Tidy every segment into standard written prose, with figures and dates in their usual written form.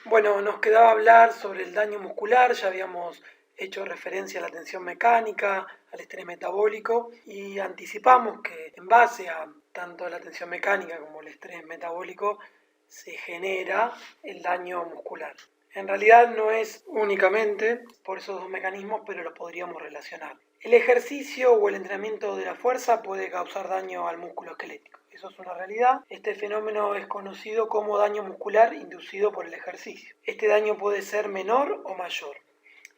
Bueno, nos quedaba hablar sobre el daño muscular, ya habíamos hecho referencia a la tensión mecánica, al estrés metabólico y anticipamos que en base a tanto la tensión mecánica como el estrés metabólico se genera el daño muscular. En realidad no es únicamente por esos dos mecanismos, pero los podríamos relacionar. El ejercicio o el entrenamiento de la fuerza puede causar daño al músculo esquelético. Eso es una realidad. Este fenómeno es conocido como daño muscular inducido por el ejercicio. Este daño puede ser menor o mayor.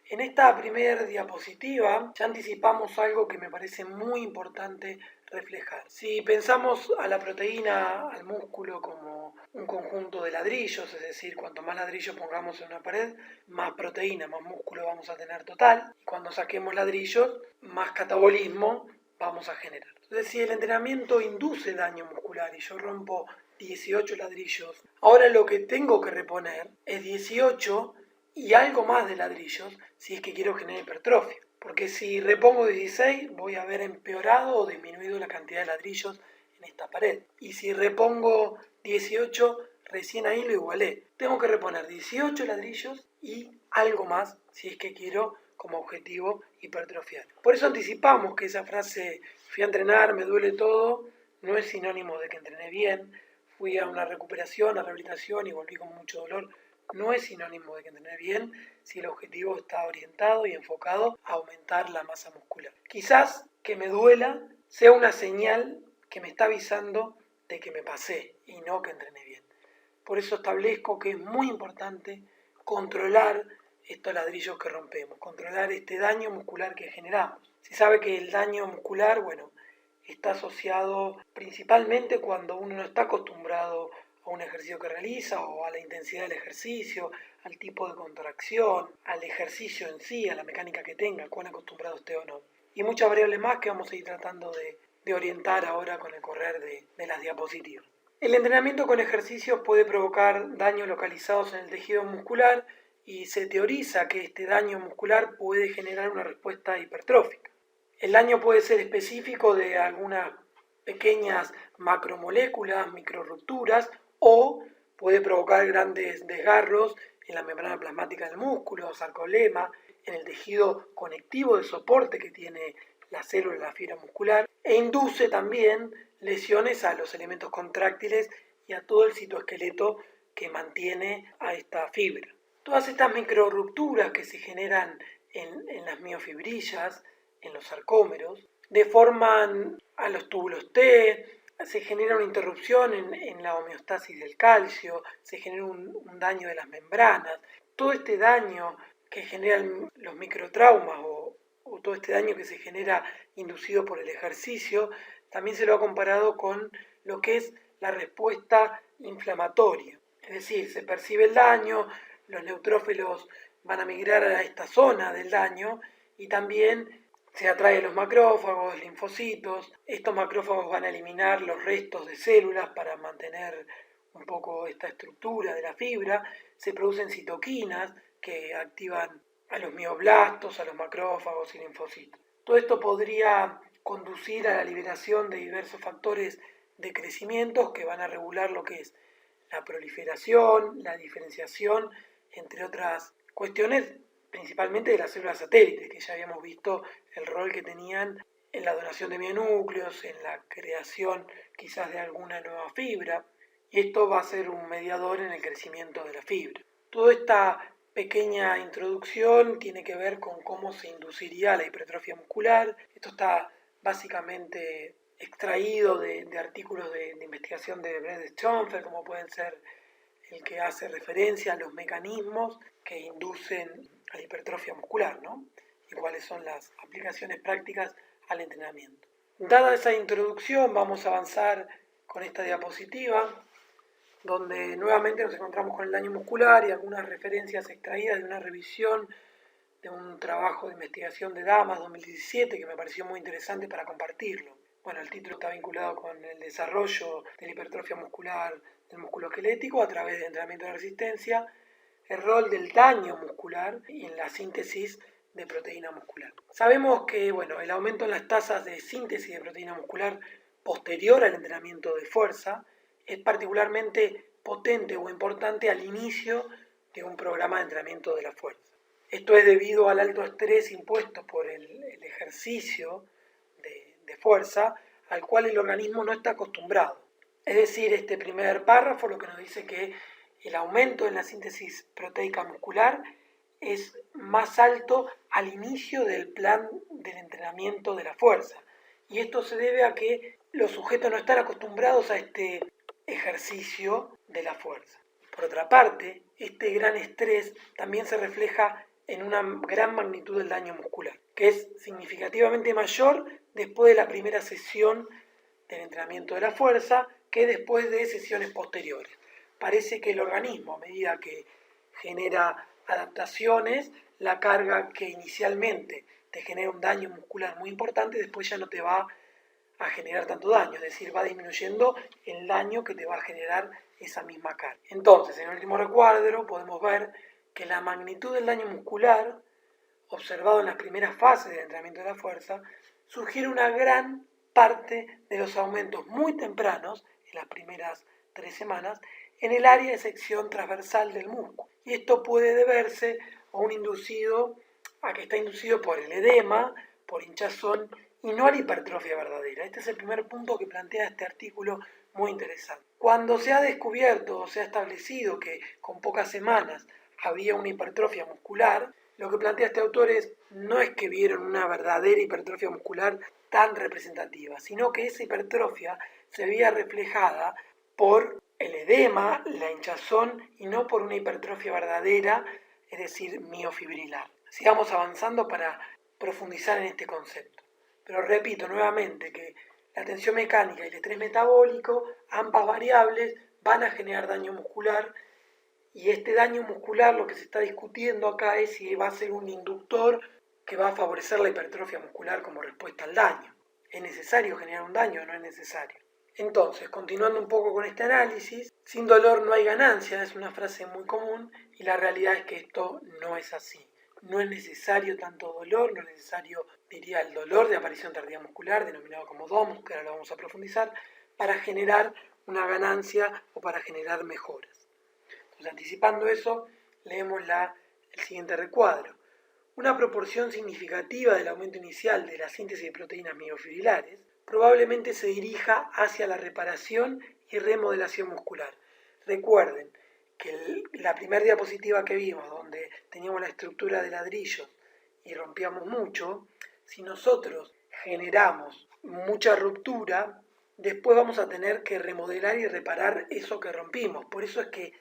En esta primera diapositiva ya anticipamos algo que me parece muy importante reflejar. Si pensamos a la proteína, al músculo como un conjunto de ladrillos, es decir, cuanto más ladrillos pongamos en una pared, más proteína, más músculo vamos a tener total. Y cuando saquemos ladrillos, más catabolismo vamos a generar. Entonces, si el entrenamiento induce daño muscular y yo rompo 18 ladrillos, ahora lo que tengo que reponer es 18 y algo más de ladrillos si es que quiero generar hipertrofia. Porque si repongo 16 voy a haber empeorado o disminuido la cantidad de ladrillos en esta pared. Y si repongo 18, recién ahí lo igualé. Tengo que reponer 18 ladrillos y algo más si es que quiero como objetivo hipertrofiar. Por eso anticipamos que esa frase, fui a entrenar, me duele todo, no es sinónimo de que entrené bien. Fui a una recuperación, a rehabilitación y volví con mucho dolor. No es sinónimo de que entrené bien si el objetivo está orientado y enfocado a aumentar la masa muscular. Quizás que me duela sea una señal que me está avisando de que me pasé y no que entrené bien. Por eso establezco que es muy importante controlar estos ladrillos que rompemos, controlar este daño muscular que generamos. Se sabe que el daño muscular, está asociado principalmente cuando uno no está acostumbrado a un ejercicio que realiza o a la intensidad del ejercicio, al tipo de contracción, al ejercicio en sí, a la mecánica que tenga, cuán acostumbrado esté o no. Y muchas variables más que vamos a ir tratando de orientar ahora con el correr de las diapositivas. El entrenamiento con ejercicios puede provocar daños localizados en el tejido muscular y se teoriza que este daño muscular puede generar una respuesta hipertrófica. El daño puede ser específico de algunas pequeñas macromoléculas, microrupturas, o puede provocar grandes desgarros en la membrana plasmática del músculo, sarcolema, en el tejido conectivo de soporte que tiene la célula, la fibra muscular, e induce también lesiones a los elementos contráctiles y a todo el citoesqueleto que mantiene a esta fibra. Todas estas microrupturas que se generan en las miofibrillas, en los sarcómeros, deforman a los túbulos T, se genera una interrupción en la homeostasis del calcio, se genera un daño de las membranas. Todo este daño que generan los microtraumas o todo este daño que se genera inducido por el ejercicio, también se lo ha comparado con lo que es la respuesta inflamatoria. Es decir, se percibe el daño, los neutrófilos van a migrar a esta zona del daño y también se atraen los macrófagos, linfocitos. Estos macrófagos van a eliminar los restos de células para mantener un poco esta estructura de la fibra. Se producen citoquinas que activan a los mioblastos, a los macrófagos y linfocitos. Todo esto podría conducir a la liberación de diversos factores de crecimiento que van a regular lo que es la proliferación, la diferenciación, entre otras cuestiones, principalmente de las células satélites, que ya habíamos visto el rol que tenían en la donación de mionúcleos, en la creación quizás de alguna nueva fibra, y esto va a ser un mediador en el crecimiento de la fibra. Toda esta pequeña introducción tiene que ver con cómo se induciría la hipertrofia muscular. Esto está básicamente extraído de artículos de investigación de Brett Schoenfeld, como pueden ser el que hace referencia a los mecanismos que inducen a la hipertrofia muscular, ¿no? Y cuáles son las aplicaciones prácticas al entrenamiento. Dada esa introducción, vamos a avanzar con esta diapositiva, donde nuevamente nos encontramos con el daño muscular y algunas referencias extraídas de una revisión de un trabajo de investigación de Damas 2017 que me pareció muy interesante para compartirlo. Bueno, el título está vinculado con el desarrollo de la hipertrofia muscular del músculo esquelético a través de entrenamiento de resistencia, el rol del daño muscular y en la síntesis de proteína muscular. Sabemos que el aumento en las tasas de síntesis de proteína muscular posterior al entrenamiento de fuerza es particularmente potente o importante al inicio de un programa de entrenamiento de la fuerza. Esto es debido al alto estrés impuesto por el ejercicio de fuerza al cual el organismo no está acostumbrado. Es decir, este primer párrafo lo que nos dice que el aumento en la síntesis proteica muscular es más alto al inicio del plan del entrenamiento de la fuerza. Y esto se debe a que los sujetos no están acostumbrados a este ejercicio de la fuerza. Por otra parte, este gran estrés también se refleja en una gran magnitud del daño muscular, que es significativamente mayor después de la primera sesión del entrenamiento de la fuerza que después de sesiones posteriores. Parece que el organismo, a medida que genera adaptaciones, la carga que inicialmente te genera un daño muscular muy importante, después ya no te va a generar tanto daño, es decir, va disminuyendo el daño que te va a generar esa misma carga. Entonces, en el último recuadro podemos ver que la magnitud del daño muscular observado en las primeras fases del entrenamiento de la fuerza sugiere una gran parte de los aumentos muy tempranos, en las primeras 3 semanas, en el área de sección transversal del músculo. Y esto puede deberse a que está inducido por el edema, por hinchazón y no a la hipertrofia verdadera. Este es el primer punto que plantea este artículo muy interesante. Cuando se ha descubierto o se ha establecido que con pocas semanas había una hipertrofia muscular, lo que plantea este autor no es que vieron una verdadera hipertrofia muscular tan representativa, sino que esa hipertrofia se veía reflejada por el edema, la hinchazón y no por una hipertrofia verdadera, es decir, miofibrilar. Sigamos avanzando para profundizar en este concepto. Pero repito nuevamente que la tensión mecánica y el estrés metabólico, ambas variables, van a generar daño muscular. Y este daño muscular, lo que se está discutiendo acá es si va a ser un inductor que va a favorecer la hipertrofia muscular como respuesta al daño. ¿Es necesario generar un daño o no es necesario? Entonces, continuando un poco con este análisis, sin dolor no hay ganancia, es una frase muy común y la realidad es que esto no es así. No es necesario tanto dolor, no es necesario, diría, el dolor de aparición tardía muscular, denominado como DOMS, que ahora lo vamos a profundizar, para generar una ganancia o para generar mejoras. Entonces, anticipando eso, leemos el siguiente recuadro. Una proporción significativa del aumento inicial de la síntesis de proteínas miofibrilares probablemente se dirija hacia la reparación y remodelación muscular. Recuerden que la primera diapositiva que vimos, donde teníamos la estructura de ladrillos y rompíamos mucho, si nosotros generamos mucha ruptura, después vamos a tener que remodelar y reparar eso que rompimos. Por eso es que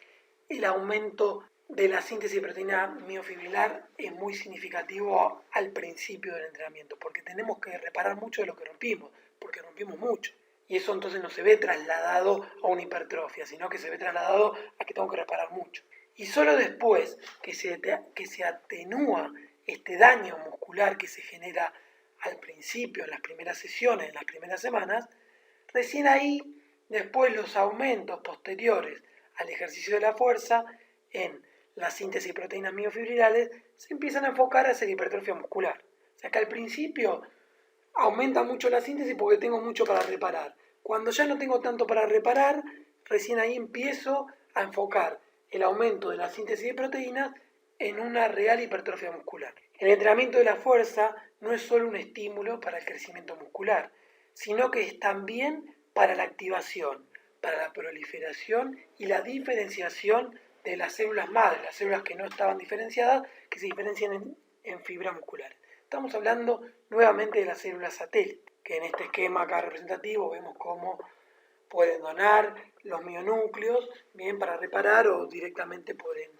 el aumento de la síntesis de proteína miofibrilar es muy significativo al principio del entrenamiento, porque tenemos que reparar mucho de lo que rompimos, porque rompimos mucho. Y eso entonces no se ve trasladado a una hipertrofia, sino que se ve trasladado a que tengo que reparar mucho. Y solo después que se atenúa este daño muscular que se genera al principio, en las primeras sesiones, en las primeras semanas, recién ahí, después los aumentos posteriores al ejercicio de la fuerza en la síntesis de proteínas miofibrilares se empiezan a enfocar hacia la hipertrofia muscular. O sea que al principio aumenta mucho la síntesis porque tengo mucho para reparar. Cuando ya no tengo tanto para reparar, recién ahí empiezo a enfocar el aumento de la síntesis de proteínas en una real hipertrofia muscular. El entrenamiento de la fuerza no es solo un estímulo para el crecimiento muscular, sino que es también para la activación, para la proliferación y la diferenciación de las células madre, las células que no estaban diferenciadas, que se diferencian en fibras musculares. Estamos hablando nuevamente de las células satélite, que en este esquema acá representativo vemos cómo pueden donar los mionúcleos, bien para reparar o directamente pueden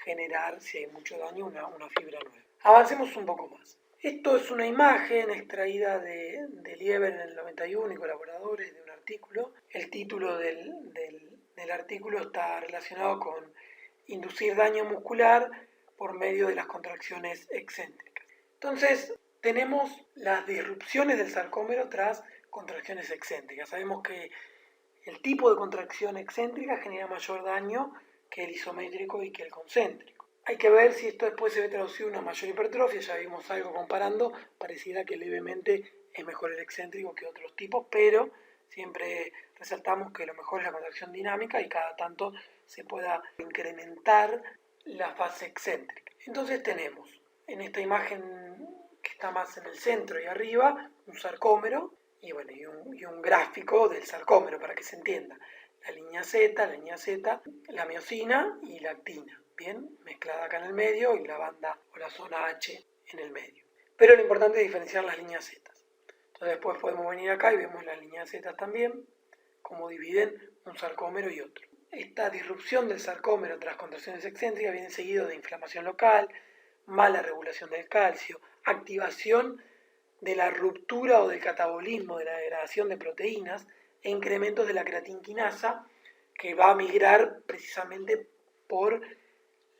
generar, si hay mucho daño, una fibra nueva. Avancemos un poco más. Esto es una imagen extraída de Lieber en el 91 y colaboradores de un artículo. El título del artículo está relacionado con inducir daño muscular por medio de las contracciones excéntricas. Entonces, tenemos las disrupciones del sarcómero tras contracciones excéntricas. Sabemos que el tipo de contracción excéntrica genera mayor daño que el isométrico y que el concéntrico. Hay que ver si esto después se ve traducido en una mayor hipertrofia. Ya vimos algo comparando, pareciera que levemente es mejor el excéntrico que otros tipos, pero siempre resaltamos que lo mejor es la contracción dinámica y cada tanto se pueda incrementar la fase excéntrica. Entonces tenemos en esta imagen que está más en el centro y arriba un sarcómero y un gráfico del sarcómero para que se entienda. La línea Z, la miosina y la actina, bien, mezclada acá en el medio y la banda o la zona H en el medio. Pero lo importante es diferenciar las líneas Z. Entonces después podemos venir acá y vemos las líneas Z también, cómo dividen un sarcómero y otro. Esta disrupción del sarcómero tras contracciones excéntricas viene seguido de inflamación local, mala regulación del calcio, activación de la ruptura o del catabolismo de la degradación de proteínas e incrementos de la creatinquinasa que va a migrar precisamente por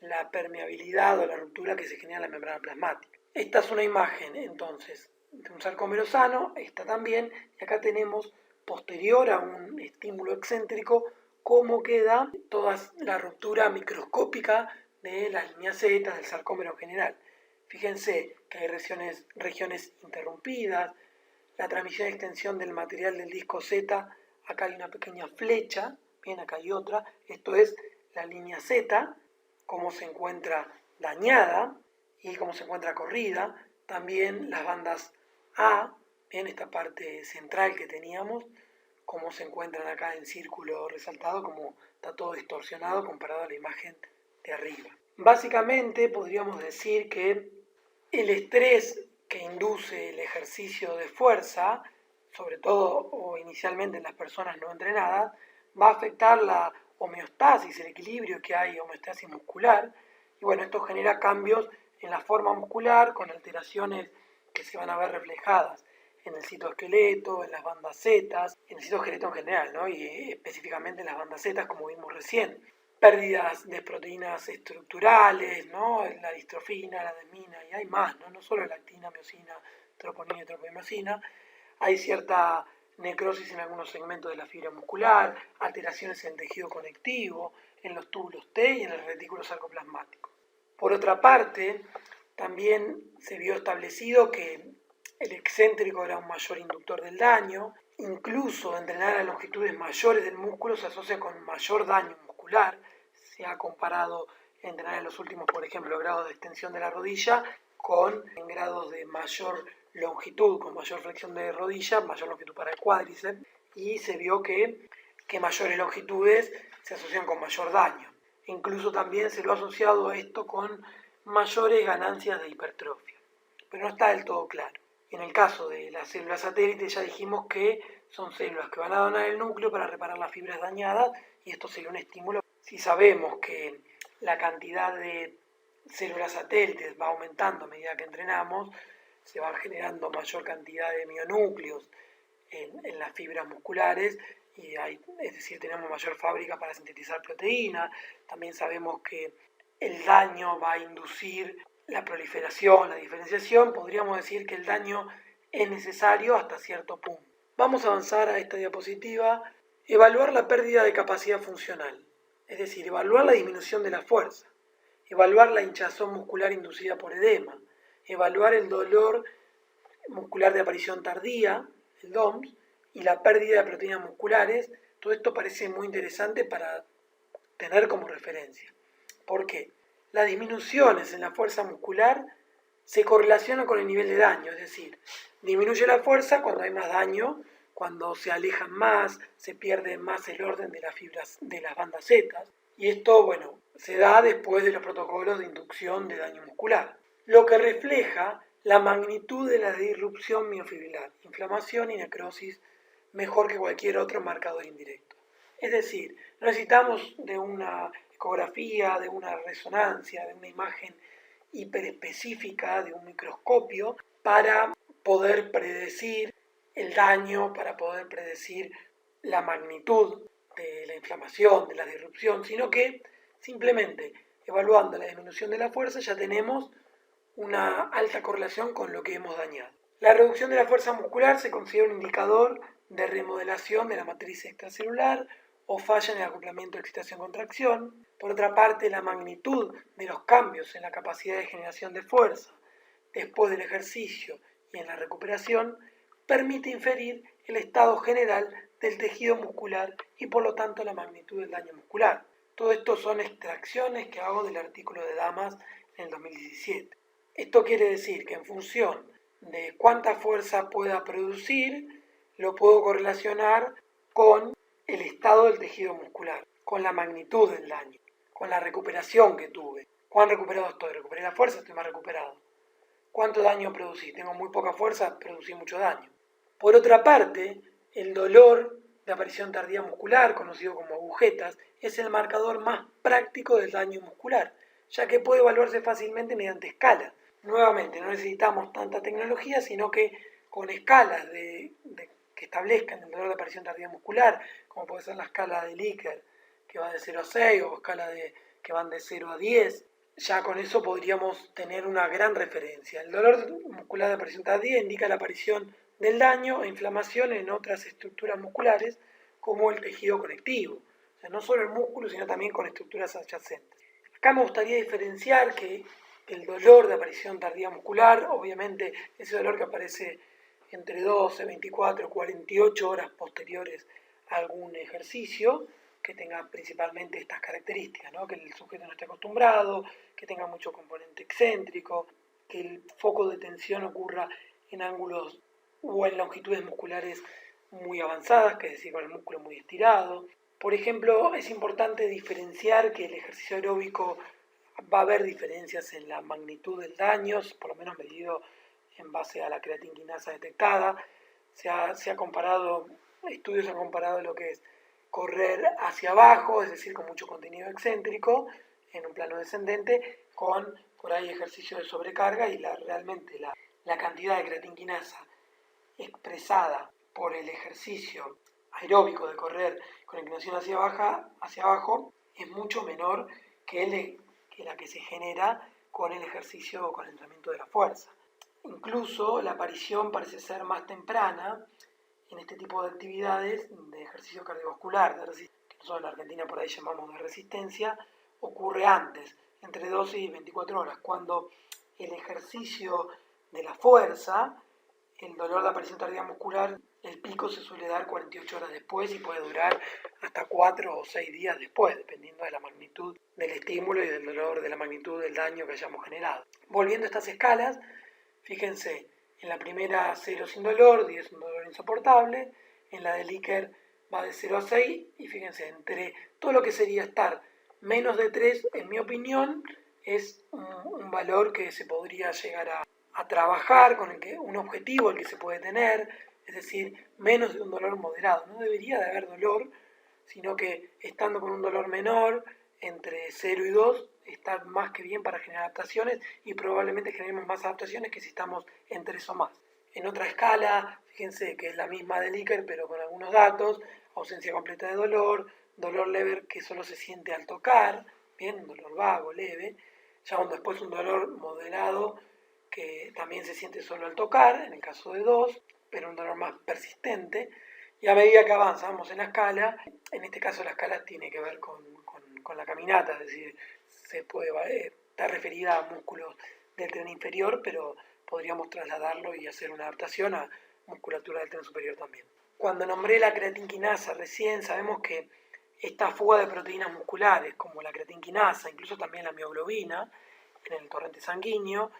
la permeabilidad o la ruptura que se genera en la membrana plasmática. Esta es una imagen entonces de un sarcómero sano, esta también, y acá tenemos posterior a un estímulo excéntrico cómo queda toda la ruptura microscópica de las líneas Z del sarcómero en general. Fíjense que hay regiones interrumpidas, la transmisión y extensión del material del disco Z, acá hay una pequeña flecha, bien, acá hay otra, esto es la línea Z, cómo se encuentra dañada y cómo se encuentra corrida, también las bandas A, bien, esta parte central que teníamos, cómo se encuentran acá en círculo resaltado, como está todo distorsionado comparado a la imagen de arriba. Básicamente podríamos decir que el estrés que induce el ejercicio de fuerza, sobre todo o inicialmente en las personas no entrenadas, va a afectar la homeostasis, el equilibrio que hay, homeostasis muscular, y bueno, esto genera cambios en la forma muscular con alteraciones que se van a ver reflejadas en el citoesqueleto, en las bandas Z, en el citoesqueleto en general, ¿no? Y específicamente en las bandas Z, como vimos recién. Pérdidas de proteínas estructurales, ¿no? La distrofina, la ademina, y hay más, ¿no? No solo la actina, miosina, troponina y tropimiosina. Hay cierta necrosis en algunos segmentos de la fibra muscular, alteraciones en el tejido conectivo, en los túbulos T y en el retículo sarcoplasmático. Por otra parte, también se vio establecido que el excéntrico era un mayor inductor del daño, incluso entrenar a longitudes mayores del músculo se asocia con mayor daño muscular. Se ha comparado entrenar en los últimos, por ejemplo, grados de extensión de la rodilla con grados de mayor longitud, con mayor flexión de rodilla, mayor longitud para el cuádriceps, y se vio que mayores longitudes se asocian con mayor daño. Incluso también se lo ha asociado a esto con mayores ganancias de hipertrofia, pero no está del todo claro. En el caso de las células satélites ya dijimos que son células que van a donar el núcleo para reparar las fibras dañadas y esto sería un estímulo. Si sabemos que la cantidad de células satélites va aumentando a medida que entrenamos, se va generando mayor cantidad de mionúcleos en las fibras musculares y es decir, tenemos mayor fábrica para sintetizar proteínas. También sabemos que el daño va a inducir la proliferación, la diferenciación. Podríamos decir que el daño es necesario hasta cierto punto. Vamos a avanzar a esta diapositiva. Evaluar la pérdida de capacidad funcional, es decir, evaluar la disminución de la fuerza, evaluar la hinchazón muscular inducida por edema, evaluar el dolor muscular de aparición tardía, el DOMS, y la pérdida de proteínas musculares. Todo esto parece muy interesante para tener como referencia. ¿Por qué? Las disminuciones en la fuerza muscular se correlacionan con el nivel de daño, es decir, disminuye la fuerza cuando hay más daño, cuando se alejan más, se pierde más el orden de las fibras de las bandas Z, y esto, bueno, se da después de los protocolos de inducción de daño muscular, lo que refleja la magnitud de la disrupción miofibrilar, inflamación y necrosis mejor que cualquier otro marcador indirecto. Es decir, no necesitamos de una ecografía, de una resonancia, de una imagen hiperespecífica, de un microscopio, para poder predecir el daño, para poder predecir la magnitud de la inflamación, de la disrupción, sino que simplemente evaluando la disminución de la fuerza ya tenemos una alta correlación con lo que hemos dañado. La reducción de la fuerza muscular se considera un indicador de remodelación de la matriz extracelular o falla en el acoplamiento de excitación-contracción. Por otra parte, la magnitud de los cambios en la capacidad de generación de fuerza después del ejercicio y en la recuperación permite inferir el estado general del tejido muscular y por lo tanto la magnitud del daño muscular. Todo esto son extracciones que hago del artículo de Damas en el 2017. Esto quiere decir que en función de cuánta fuerza pueda producir, lo puedo correlacionar con el estado del tejido muscular, con la magnitud del daño, con la recuperación que tuve. ¿Cuán recuperado estoy? ¿Recuperé la fuerza? Estoy más recuperado. ¿Cuánto daño producí? Tengo muy poca fuerza, producí mucho daño. Por otra parte, el dolor de aparición tardía muscular, conocido como agujetas, es el marcador más práctico del daño muscular, ya que puede evaluarse fácilmente mediante escalas. Nuevamente, no necesitamos tanta tecnología, sino que con escalas que establezcan el dolor de aparición tardía muscular, como puede ser la escala de Likert, que va de 0 a 6, o escala que van de 0 a 10, ya con eso podríamos tener una gran referencia. El dolor muscular de aparición tardía indica la aparición del daño e inflamación en otras estructuras musculares, como el tejido conectivo. O sea, no solo el músculo, sino también con estructuras adyacentes. Acá me gustaría diferenciar que el dolor de aparición tardía muscular, obviamente ese dolor que aparece entre 12, 24, 48 horas posteriores a algún ejercicio, que tenga principalmente estas características, ¿no? Que el sujeto no esté acostumbrado, que tenga mucho componente excéntrico, que el foco de tensión ocurra en ángulos o en longitudes musculares muy avanzadas, que es decir, con el músculo muy estirado. Por ejemplo, es importante diferenciar que el ejercicio aeróbico va a haber diferencias en la magnitud del daño, por lo menos medido en base a la creatinquinasa detectada. Se ha comparado, estudios han comparado lo que es correr hacia abajo, es decir, con mucho contenido excéntrico, en un plano descendente, con por ahí ejercicio de sobrecarga y realmente la cantidad de creatinquinasa expresada por el ejercicio aeróbico de correr con inclinación hacia abajo es mucho menor que la que se genera con el ejercicio o con el entrenamiento de la fuerza. Incluso la aparición parece ser más temprana en este tipo de actividades de ejercicio cardiovascular, que nosotros en la Argentina por ahí llamamos de resistencia, ocurre antes, entre 12 y 24 horas, cuando el ejercicio de la fuerza, el dolor de aparición tardía muscular, el pico se suele dar 48 horas después y puede durar hasta 4 o 6 días después, dependiendo de la magnitud del estímulo y del dolor, de la magnitud del daño que hayamos generado. Volviendo a estas escalas, fíjense, en la primera 0 sin dolor, 10 un dolor insoportable, en la de Likert va de 0 a 6 y fíjense, entre todo lo que sería estar menos de 3, en mi opinión, es un valor que se podría llegar a trabajar, con un objetivo el que se puede tener, es decir, menos de un dolor moderado. No debería de haber dolor, sino que estando con un dolor menor, entre 0 y 2, está más que bien para generar adaptaciones y probablemente generemos más adaptaciones que si estamos en 3 o más. En otra escala, fíjense que es la misma de Likert, pero con algunos datos: ausencia completa de dolor, dolor leve que solo se siente al tocar, bien, un dolor vago, leve, ya después un dolor moderado que también se siente solo al tocar, en el caso de 2, pero un dolor más persistente. Y a medida que avanzamos en la escala, en este caso la escala tiene que ver con la caminata, es decir, está referida a músculos del tren inferior, pero podríamos trasladarlo y hacer una adaptación a musculatura del tren superior también. Cuando nombré la creatinquinasa recién, sabemos que esta fuga de proteínas musculares, como la creatinquinasa, incluso también la mioglobina, en el torrente sanguíneo,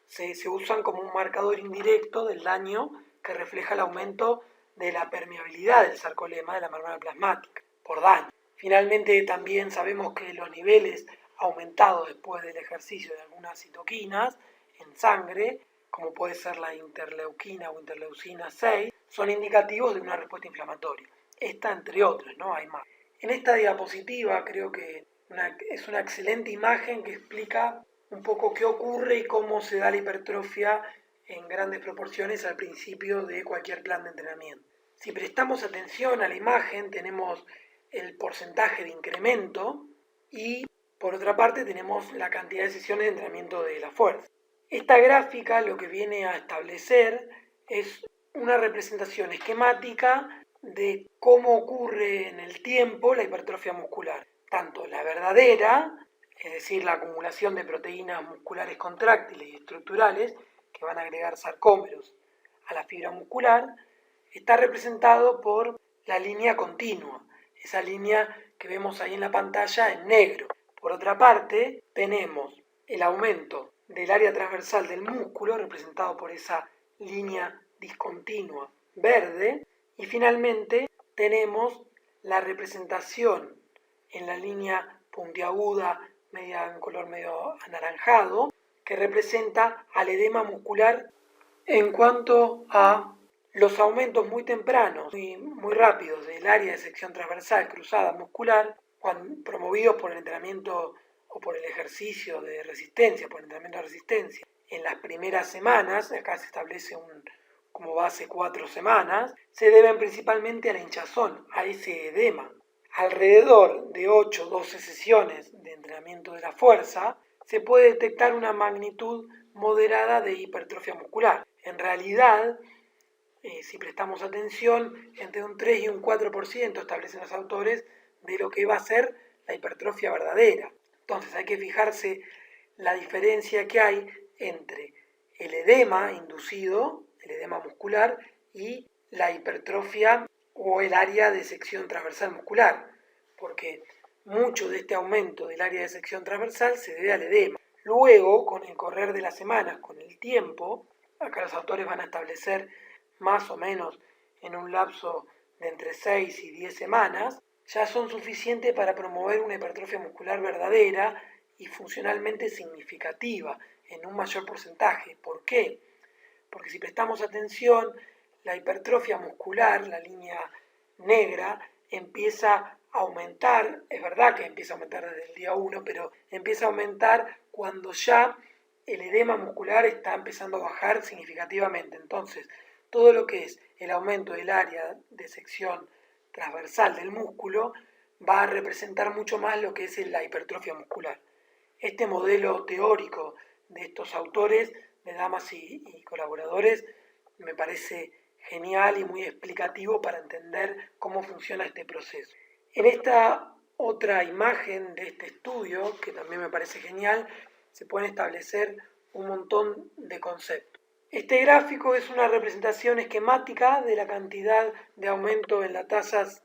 se usan como un marcador indirecto del daño que refleja el aumento de la permeabilidad del sarcolema de la membrana plasmática por daño. Finalmente, también sabemos que los niveles aumentados después del ejercicio de algunas citoquinas en sangre, como puede ser la interleuquina o interleucina 6, son indicativos de una respuesta inflamatoria. Esta entre otras, ¿no? Hay más. En esta diapositiva creo que es una excelente imagen que explica un poco qué ocurre y cómo se da la hipertrofia en grandes proporciones al principio de cualquier plan de entrenamiento. Si prestamos atención a la imagen, tenemos el porcentaje de incremento y por otra parte tenemos la cantidad de sesiones de entrenamiento de la fuerza. Esta gráfica lo que viene a establecer es una representación esquemática de cómo ocurre en el tiempo la hipertrofia muscular, tanto la verdadera, es decir, la acumulación de proteínas musculares contráctiles y estructurales que van a agregar sarcómeros a la fibra muscular, está representado por la línea continua, esa línea que vemos ahí en la pantalla en negro. Por otra parte, tenemos el aumento del área transversal del músculo, representado por esa línea discontinua verde, y finalmente tenemos la representación en la línea puntiaguda, media en color medio anaranjado, que representa al edema muscular en cuanto a los aumentos muy tempranos y muy rápidos del área de sección transversal cruzada muscular, promovidos por el entrenamiento o por el ejercicio de resistencia, por el entrenamiento de resistencia. En las primeras semanas, acá se establece como base 4 semanas, se deben principalmente a la hinchazón, a ese edema. Alrededor de 8-12 sesiones de entrenamiento de la fuerza, se puede detectar una magnitud moderada de hipertrofia muscular. En realidad, si prestamos atención, entre un 3 y un 4% establecen los autores de lo que va a ser la hipertrofia verdadera. Entonces hay que fijarse la diferencia que hay entre el edema inducido, el edema muscular, y la hipertrofia o el área de sección transversal muscular, porque mucho de este aumento del área de sección transversal se debe al edema. Luego, con el correr de las semanas, con el tiempo, acá los autores van a establecer más o menos en un lapso de entre 6 y 10 semanas, ya son suficientes para promover una hipertrofia muscular verdadera y funcionalmente significativa en un mayor porcentaje. ¿Por qué? Porque si prestamos atención, la hipertrofia muscular, la línea negra, empieza a aumentar, es verdad que empieza a aumentar desde el día 1, pero empieza a aumentar cuando ya el edema muscular está empezando a bajar significativamente. Entonces, todo lo que es el aumento del área de sección transversal del músculo va a representar mucho más lo que es la hipertrofia muscular. Este modelo teórico de estos autores, de Damas y colaboradores, me parece genial y muy explicativo para entender cómo funciona este proceso. En esta otra imagen de este estudio, que también me parece genial, se pueden establecer un montón de conceptos. Este gráfico es una representación esquemática de la cantidad de aumento en las tasas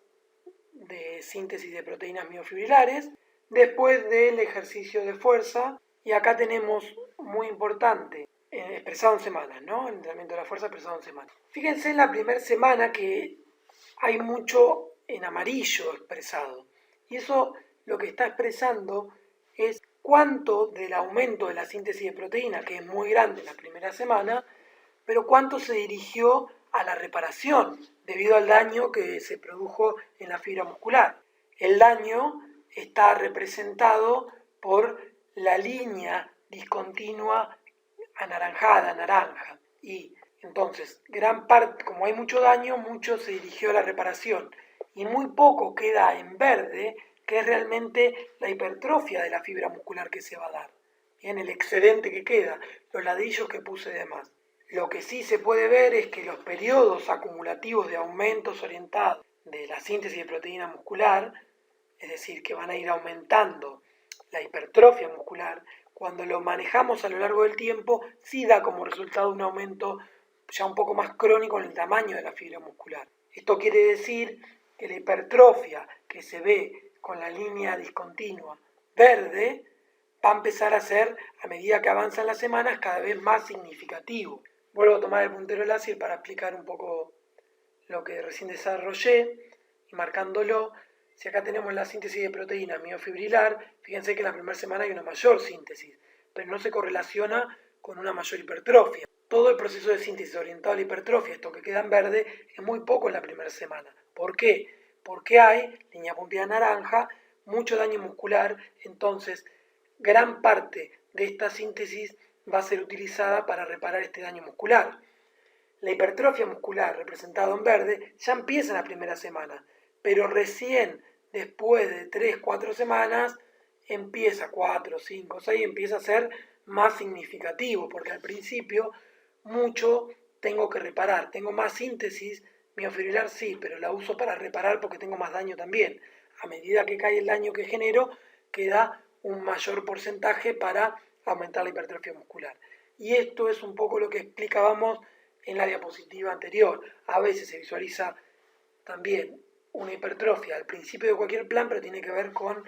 de síntesis de proteínas miofibrilares después del ejercicio de fuerza, y acá tenemos muy importante, expresado en semanas, ¿no? El entrenamiento de la fuerza expresado en semanas. Fíjense en la primera semana que hay mucho en amarillo expresado, y eso lo que está expresando es cuánto del aumento de la síntesis de proteína, que es muy grande en la primera semana, pero cuánto se dirigió a la reparación debido al daño que se produjo en la fibra muscular. El daño está representado por la línea discontinua anaranjada, naranja, y entonces gran parte, como hay mucho daño, mucho se dirigió a la reparación y muy poco queda en verde, que es realmente la hipertrofia de la fibra muscular que se va a dar. Bien, el excedente que queda, los ladrillos que puse de más. Lo que sí se puede ver es que los periodos acumulativos de aumentos orientados de la síntesis de proteína muscular, es decir, que van a ir aumentando la hipertrofia muscular, cuando lo manejamos a lo largo del tiempo, sí da como resultado un aumento ya un poco más crónico en el tamaño de la fibra muscular. Esto quiere decir que la hipertrofia que se ve con la línea discontinua verde va a empezar a ser, a medida que avanzan las semanas, cada vez más significativo. Vuelvo a tomar el puntero láser para explicar un poco lo que recién desarrollé y marcándolo. Si acá tenemos la síntesis de proteína miofibrilar, fíjense que en la primera semana hay una mayor síntesis, pero no se correlaciona con una mayor hipertrofia. Todo el proceso de síntesis orientado a la hipertrofia, esto que queda en verde, es muy poco en la primera semana. ¿Por qué? Porque hay, línea puntida naranja, mucho daño muscular, entonces gran parte de esta síntesis va a ser utilizada para reparar este daño muscular. La hipertrofia muscular, representada en verde, ya empieza en la primera semana, pero recién después de 3-4 semanas empieza 4, 5, 6, empieza a ser más significativo, porque al principio mucho tengo que reparar, tengo más síntesis miofibrilar, sí, pero la uso para reparar porque tengo más daño también. A medida que cae el daño que genero, queda un mayor porcentaje para aumentar la hipertrofia muscular. Y esto es un poco lo que explicábamos en la diapositiva anterior. A veces se visualiza también una hipertrofia al principio de cualquier plan, pero tiene que ver con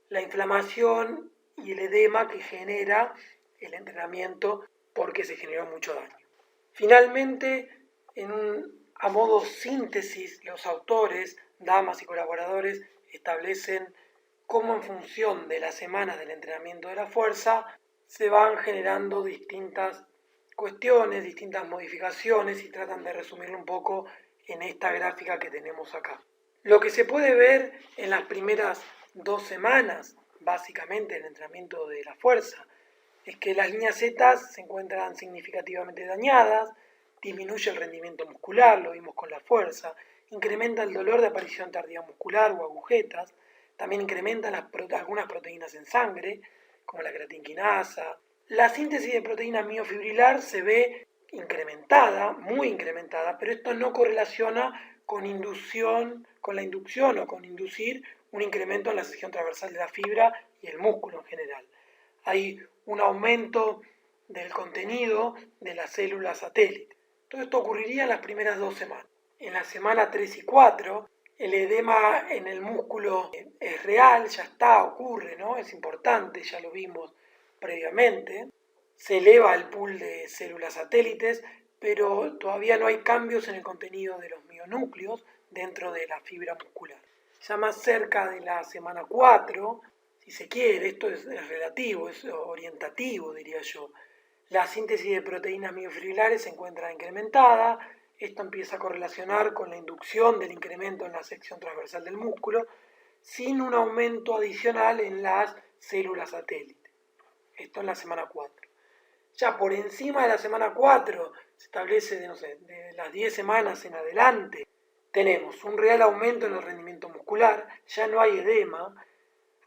la inflamación y el edema que genera el entrenamiento porque se generó mucho daño. Finalmente, a modo síntesis, los autores, damas y colaboradores establecen cómo en función de las semanas del entrenamiento de la fuerza se van generando distintas cuestiones, distintas modificaciones y tratan de resumirlo un poco en esta gráfica que tenemos acá. Lo que se puede ver en las primeras 2 semanas, básicamente del entrenamiento de la fuerza, es que las líneas Z se encuentran significativamente dañadas, disminuye el rendimiento muscular, lo vimos con la fuerza, incrementa el dolor de aparición tardía muscular o agujetas, también incrementan algunas proteínas en sangre, como la creatinquinasa. La síntesis de proteína miofibrilar se ve incrementada, muy incrementada, pero esto no correlaciona con la inducción o con inducir un incremento en la sección transversal de la fibra y el músculo en general. Hay un aumento del contenido de las células satélite. Todo esto ocurriría en las primeras 2 semanas. En la semana 3 y 4, el edema en el músculo es real, ya está, ocurre, ¿no? Es importante, ya lo vimos previamente. Se eleva el pool de células satélites, pero todavía no hay cambios en el contenido de los mionúcleos dentro de la fibra muscular. Ya más cerca de la semana 4, si se quiere, esto es relativo, es orientativo, diría yo. La síntesis de proteínas miofibrilares se encuentra incrementada. Esto empieza a correlacionar con la inducción del incremento en la sección transversal del músculo, sin un aumento adicional en las células satélite. Esto en la semana 4. Ya por encima de la semana 4, se establece de las 10 semanas en adelante, tenemos un real aumento en el rendimiento muscular, ya no hay edema,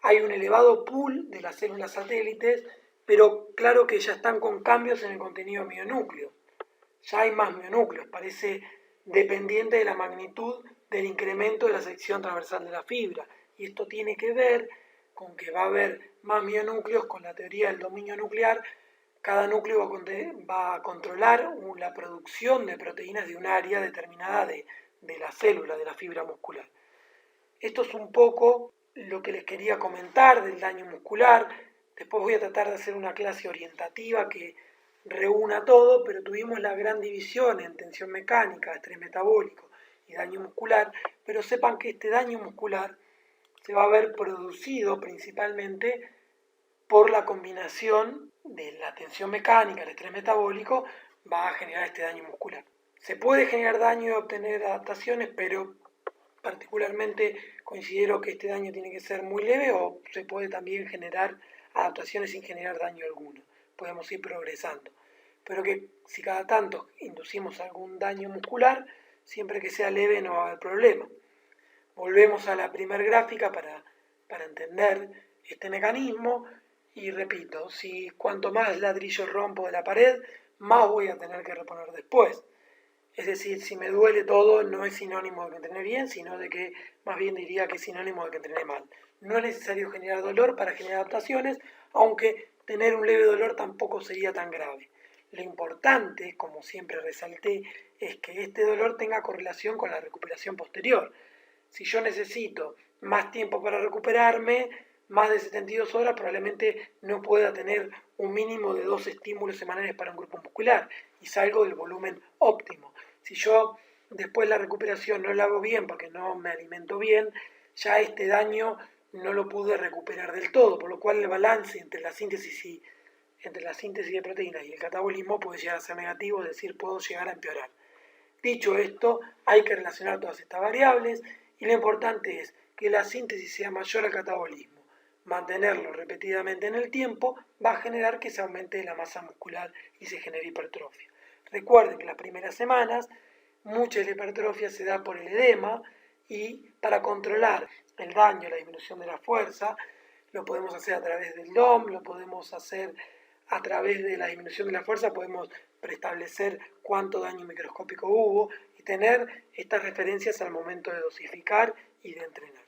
hay un elevado pool de las células satélites, pero claro que ya están con cambios en el contenido mionúcleo. Ya hay más mionúcleos, parece dependiente de la magnitud del incremento de la sección transversal de la fibra. Y esto tiene que ver con que va a haber más mionúcleos con la teoría del dominio nuclear. Cada núcleo va a controlar la producción de proteínas de un área determinada de la célula, de la fibra muscular. Esto es un poco lo que les quería comentar del daño muscular. Después voy a tratar de hacer una clase orientativa que reúna todo, pero tuvimos la gran división en tensión mecánica, estrés metabólico y daño muscular, pero sepan que este daño muscular se va a ver producido principalmente por la combinación de la tensión mecánica, el estrés metabólico, va a generar este daño muscular. Se puede generar daño y obtener adaptaciones, pero particularmente considero que este daño tiene que ser muy leve o se puede también generar adaptaciones sin generar daño alguno. Podemos ir progresando. Pero que si cada tanto inducimos algún daño muscular, siempre que sea leve no va a haber problema. Volvemos a la primera gráfica para entender este mecanismo y repito, si cuanto más ladrillos rompo de la pared, más voy a tener que reponer después. Es decir, si me duele todo, no es sinónimo de que entrené bien, sino de que más bien diría que es sinónimo de que entrené mal. No es necesario generar dolor para generar adaptaciones, aunque tener un leve dolor tampoco sería tan grave. Lo importante, como siempre resalté, es que este dolor tenga correlación con la recuperación posterior. Si yo necesito más tiempo para recuperarme, más de 72 horas, probablemente no pueda tener un mínimo de 2 estímulos semanales para un grupo muscular y salgo del volumen óptimo. Si yo después la recuperación no la hago bien porque no me alimento bien, ya este daño no lo pude recuperar del todo, por lo cual el balance entre la síntesis de proteínas y el catabolismo puede llegar a ser negativo, es decir, puedo llegar a empeorar. Dicho esto, hay que relacionar todas estas variables y lo importante es que la síntesis sea mayor al catabolismo. Mantenerlo repetidamente en el tiempo va a generar que se aumente la masa muscular y se genere hipertrofia. Recuerden que en las primeras semanas mucha de la hipertrofia se da por el edema y para controlar el daño, la disminución de la fuerza, lo podemos hacer a través del DOM, lo podemos hacer a través de la disminución de la fuerza, podemos preestablecer cuánto daño microscópico hubo y tener estas referencias al momento de dosificar y de entrenar.